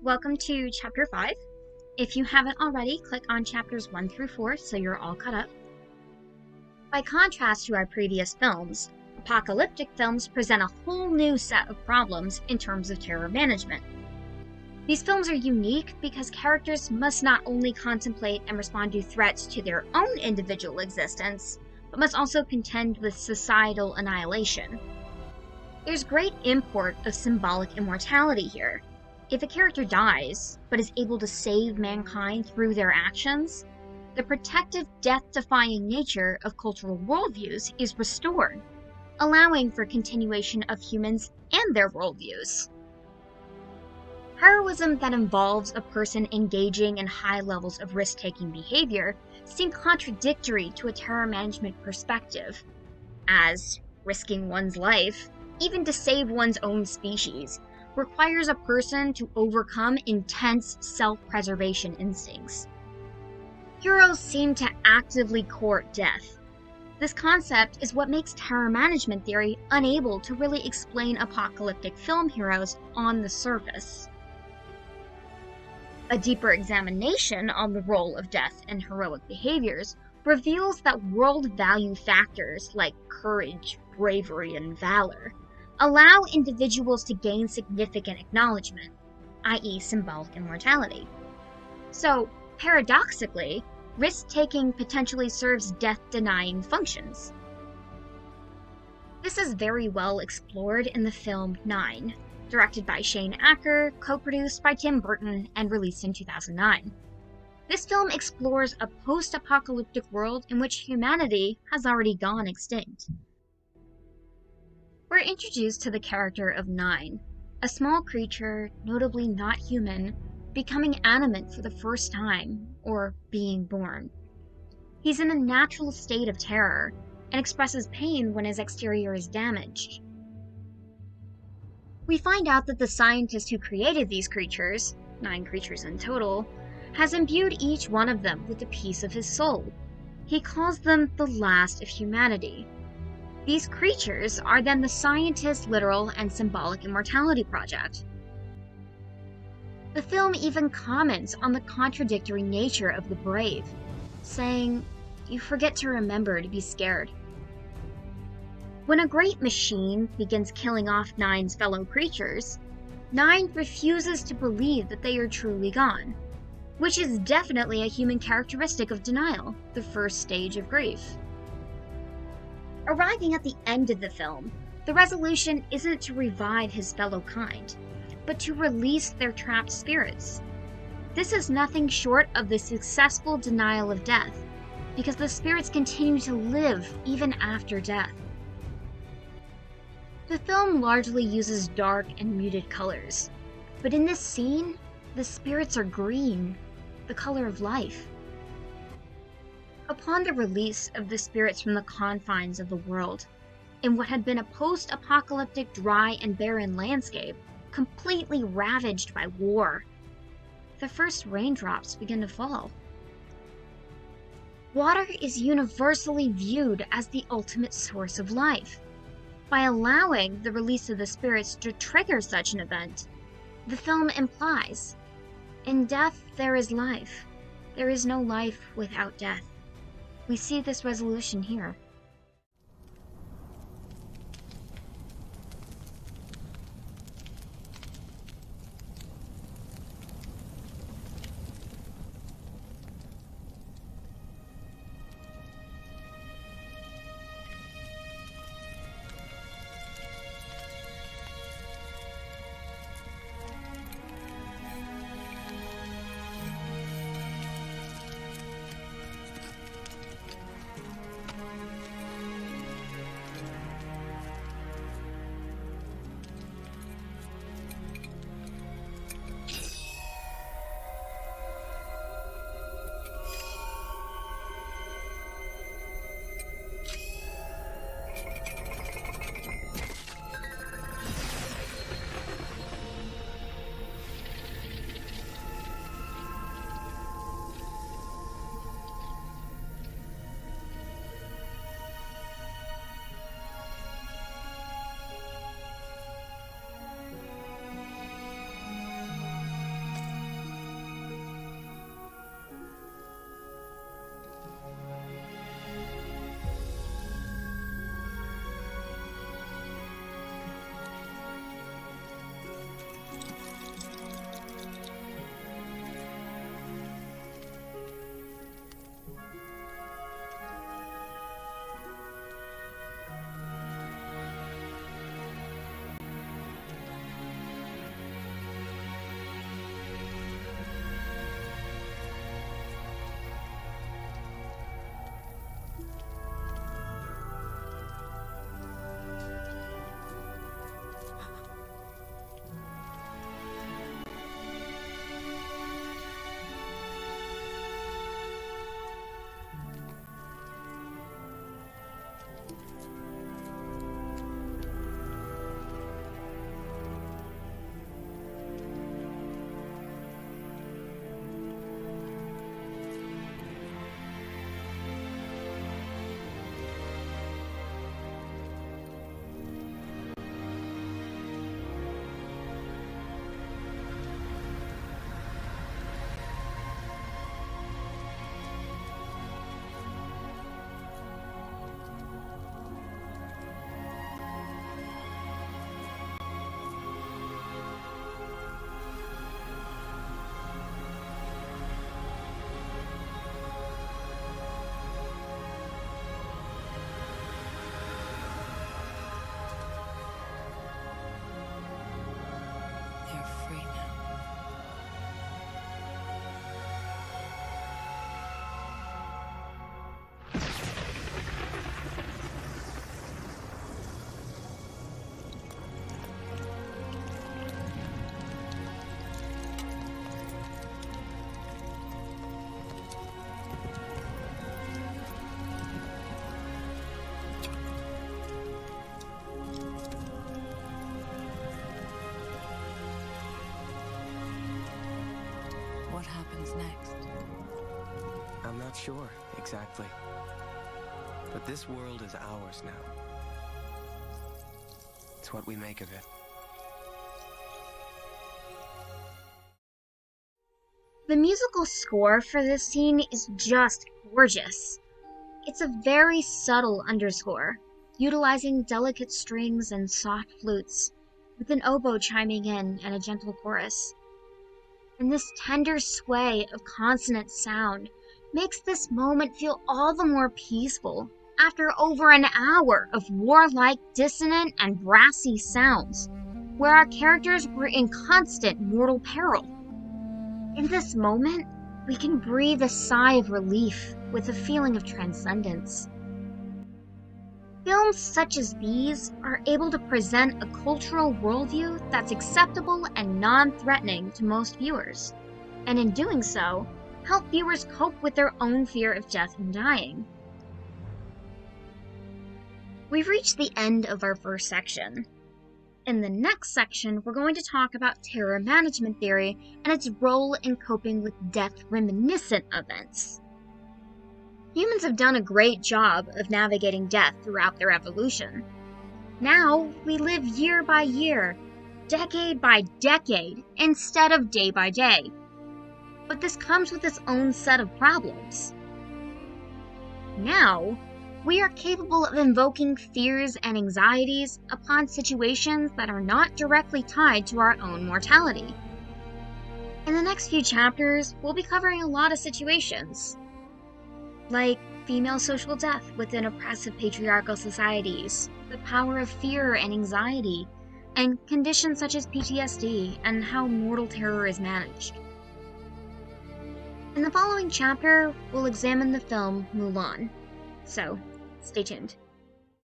Welcome to Chapter 5. If you haven't already, click on Chapters 1 through 4 so you're all caught up. By contrast to our previous films, apocalyptic films present a whole new set of problems in terms of terror management. These films are unique because characters must not only contemplate and respond to threats to their own individual existence, but must also contend with societal annihilation. There's great import of symbolic immortality here. If a character dies, but is able to save mankind through their actions, the protective, death-defying nature of cultural worldviews is restored, allowing for continuation of humans and their worldviews. Heroism that involves a person engaging in high levels of risk-taking behavior seem contradictory to a terror management perspective, as risking one's life, even to save one's own species, requires a person to overcome intense self-preservation instincts. Heroes seem to actively court death. This concept is what makes terror management theory unable to really explain apocalyptic film heroes on the surface. A deeper examination on the role of death in heroic behaviors reveals that world value factors like courage, bravery, and valor allow individuals to gain significant acknowledgement, i.e. symbolic immortality. So, paradoxically, risk-taking potentially serves death-denying functions. This is very well explored in the film 9, directed by Shane Acker, co-produced by Tim Burton, and released in 2009. This film explores a post-apocalyptic world in which humanity has already gone extinct. We're introduced to the character of 9, a small creature, notably not human, becoming animate for the first time, or being born. He's in a natural state of terror, and expresses pain when his exterior is damaged. We find out that the scientist who created these creatures, 9 creatures in total, has imbued each one of them with a piece of his soul. He calls them the last of humanity. These creatures are then the scientist's literal and symbolic immortality project. The film even comments on the contradictory nature of the brave, saying, "You forget to remember to be scared." When a great machine begins killing off 9's fellow creatures, 9 refuses to believe that they are truly gone, which is definitely a human characteristic of denial, the first stage of grief. Arriving at the end of the film, the resolution isn't to revive his fellow kind, but to release their trapped spirits. This is nothing short of the successful denial of death, because the spirits continue to live even after death. The film largely uses dark and muted colors, but in this scene, the spirits are green, the color of life. Upon the release of the spirits from the confines of the world, in what had been a post-apocalyptic dry and barren landscape, completely ravaged by war, the first raindrops begin to fall. Water is universally viewed as the ultimate source of life. By allowing the release of the spirits to trigger such an event, the film implies, "In death there is life. There is no life without death." We see this resolution here. what happens next? I'm not sure, exactly. But this world is ours now. It's what we make of it. The musical score for this scene is just gorgeous. It's a very subtle underscore, utilizing delicate strings and soft flutes, with an oboe chiming in and a gentle chorus. And this tender sway of consonant sound makes this moment feel all the more peaceful after over an hour of warlike, dissonant, and brassy sounds, where our characters were in constant mortal peril. In this moment, we can breathe a sigh of relief with a feeling of transcendence. Films such as these are able to present a cultural worldview that's acceptable and non-threatening to most viewers, and in doing so, help viewers cope with their own fear of death and dying. We've reached the end of our first section. In the next section, we're going to talk about terror management theory and its role in coping with death-reminiscent events. Humans have done a great job of navigating death throughout their evolution. Now, we live year by year, decade by decade, instead of day by day. But this comes with its own set of problems. Now, we are capable of invoking fears and anxieties upon situations that are not directly tied to our own mortality. In the next few chapters, we'll be covering a lot of situations, like female social death within oppressive patriarchal societies, the power of fear and anxiety, and conditions such as PTSD and how mortal terror is managed. In the following chapter, we'll examine the film Mulan. So, stay tuned.